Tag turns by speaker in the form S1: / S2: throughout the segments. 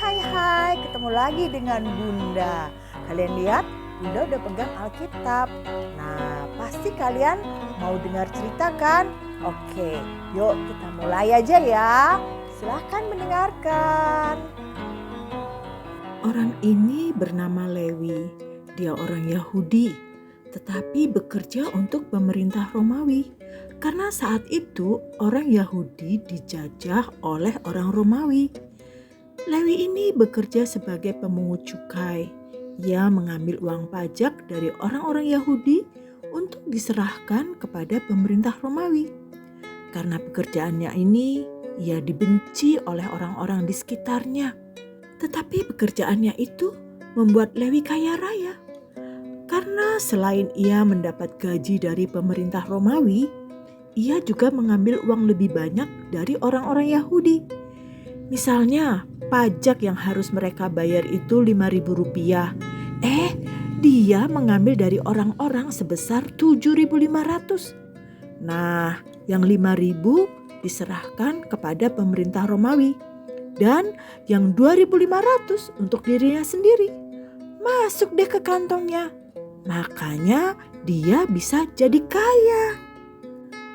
S1: Hai, ketemu lagi dengan Bunda. Kalian lihat, Bunda udah pegang Alkitab. Nah, pasti kalian mau dengar cerita kan? Oke, yuk kita mulai aja ya. Silahkan mendengarkan.
S2: Orang ini bernama Lewi. Dia orang Yahudi, tetapi bekerja untuk pemerintah Romawi. Karena saat itu orang Yahudi dijajah oleh orang Romawi. Lewi ini bekerja sebagai pemungut cukai. Ia mengambil uang pajak dari orang-orang Yahudi untuk diserahkan kepada pemerintah Romawi. Karena pekerjaannya ini, ia dibenci oleh orang-orang di sekitarnya. Tetapi pekerjaannya itu membuat Lewi kaya raya. Karena selain ia mendapat gaji dari pemerintah Romawi, ia juga mengambil uang lebih banyak dari orang-orang Yahudi. Misalnya, pajak yang harus mereka bayar itu Rp5.000. Dia mengambil dari orang-orang sebesar 7.500. Nah, yang 5.000 diserahkan kepada pemerintah Romawi. Dan yang 2.500 untuk dirinya sendiri. Masuk deh ke kantongnya. Makanya dia bisa jadi kaya.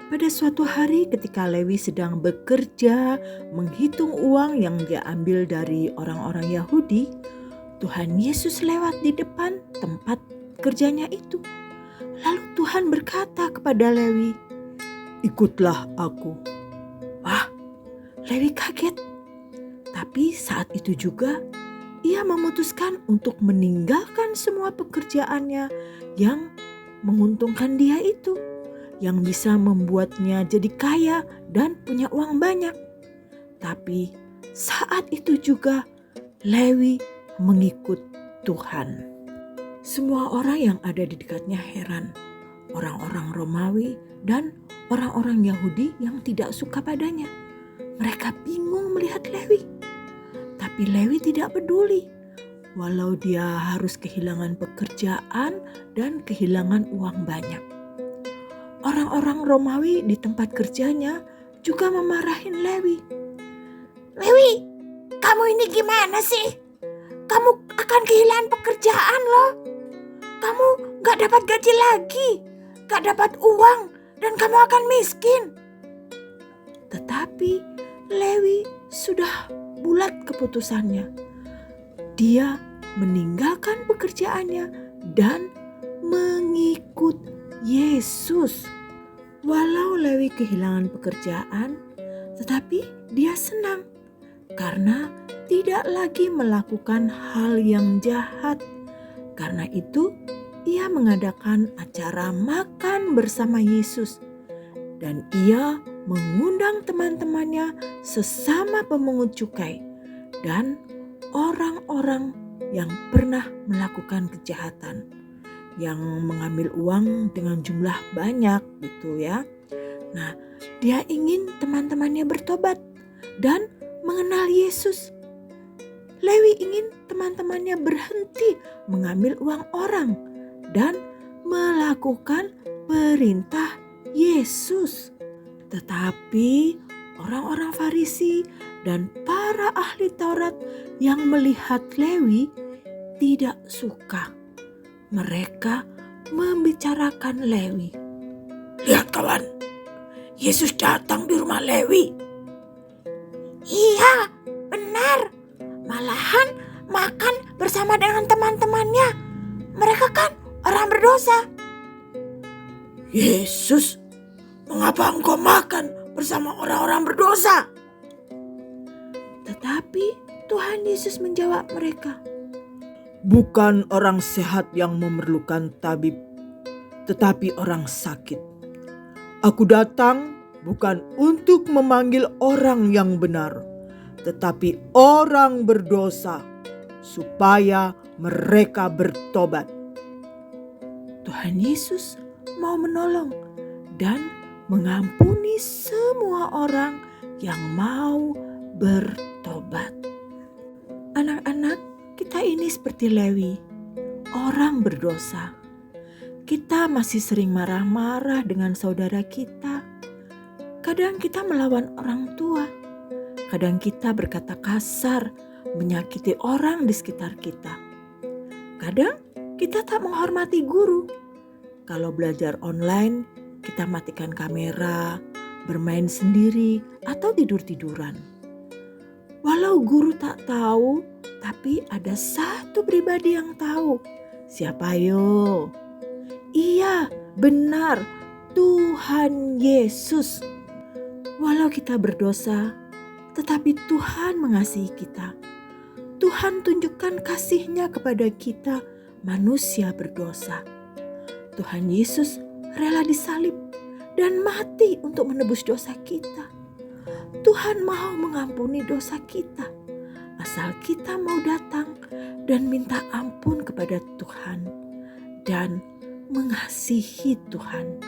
S2: Pada suatu hari ketika Lewi sedang bekerja menghitung uang yang dia ambil dari orang-orang Yahudi, Tuhan Yesus lewat di depan tempat kerjanya itu. Lalu Tuhan berkata kepada Lewi, "Ikutlah aku." Wah, Lewi kaget. Tapi saat itu juga ia memutuskan untuk meninggalkan semua pekerjaannya yang menguntungkan dia itu, yang bisa membuatnya jadi kaya dan punya uang banyak. Tapi saat itu juga Lewi mengikut Tuhan. Semua orang yang ada di dekatnya heran. Orang-orang Romawi dan orang-orang Yahudi yang tidak suka padanya. Mereka bingung melihat Lewi. Tapi Lewi tidak peduli. Walau dia harus kehilangan pekerjaan dan kehilangan uang banyak. Orang-orang Romawi di tempat kerjanya juga memarahin Lewi. "Lewi, kamu ini gimana sih? Kamu akan kehilangan pekerjaan loh. Kamu gak dapat gaji lagi, gak dapat uang, dan kamu akan miskin." Tetapi Lewi sudah bulat keputusannya. Dia meninggalkan pekerjaannya dan mengikut Yesus. Walau Lewi kehilangan pekerjaan, tetapi dia senang karena tidak lagi melakukan hal yang jahat. Karena itu, ia mengadakan acara makan bersama Yesus. Dan ia mengundang teman-temannya sesama pemungut cukai dan orang-orang yang pernah melakukan kejahatan, yang mengambil uang dengan jumlah banyak gitu ya. Nah, dia ingin teman-temannya bertobat dan mengenal Yesus. Lewi ingin teman-temannya berhenti mengambil uang orang dan melakukan perintah Yesus. Tetapi orang-orang Farisi dan para ahli Taurat yang melihat Lewi tidak suka. Mereka membicarakan Lewi. "Lihat kawan, Yesus datang di rumah Lewi." "Iya, benar. Malahan makan bersama dengan teman-temannya. Mereka kan orang berdosa." "Yesus, mengapa engkau makan bersama orang-orang berdosa?" Tetapi Tuhan Yesus menjawab mereka, "Bukan orang sehat yang memerlukan tabib, tetapi orang sakit. Aku datang bukan untuk memanggil orang yang benar, tetapi orang berdosa, supaya mereka bertobat." Tuhan Yesus mau menolong dan mengampuni semua orang yang mau bertobat. Anak-anak, kita ini seperti Lewi, orang berdosa. Kita masih sering marah-marah dengan saudara kita. Kadang kita melawan orang tua. Kadang kita berkata kasar menyakiti orang di sekitar kita. Kadang kita tak menghormati guru. Kalau belajar online, kita matikan kamera, bermain sendiri, atau tidur-tiduran. Walau guru tak tahu, tapi ada satu pribadi yang tahu. Siapa yo? Iya, benar, Tuhan Yesus. Walau kita berdosa, tetapi Tuhan mengasihi kita. Tuhan tunjukkan kasih-Nya kepada kita, manusia berdosa. Tuhan Yesus rela disalib dan mati untuk menebus dosa kita. Tuhan mau mengampuni dosa kita, asal kita mau datang dan minta ampun kepada Tuhan dan mengasihi Tuhan.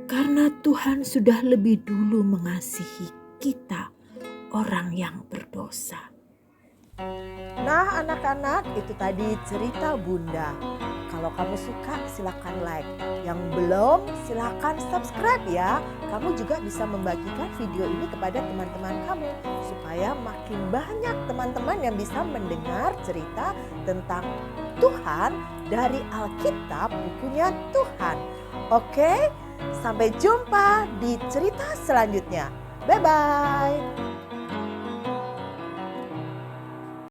S2: Karena Tuhan sudah lebih dulu mengasihi kita, orang yang berdosa.
S1: Nah anak-anak, itu tadi cerita Bunda. Kalau kamu suka silakan like. Yang belum silakan subscribe ya. Kamu juga bisa membagikan video ini kepada teman-teman kamu. Supaya makin banyak teman-teman yang bisa mendengar cerita tentang Tuhan dari Alkitab, bukunya Tuhan. Oke, sampai jumpa di cerita selanjutnya. Bye-bye.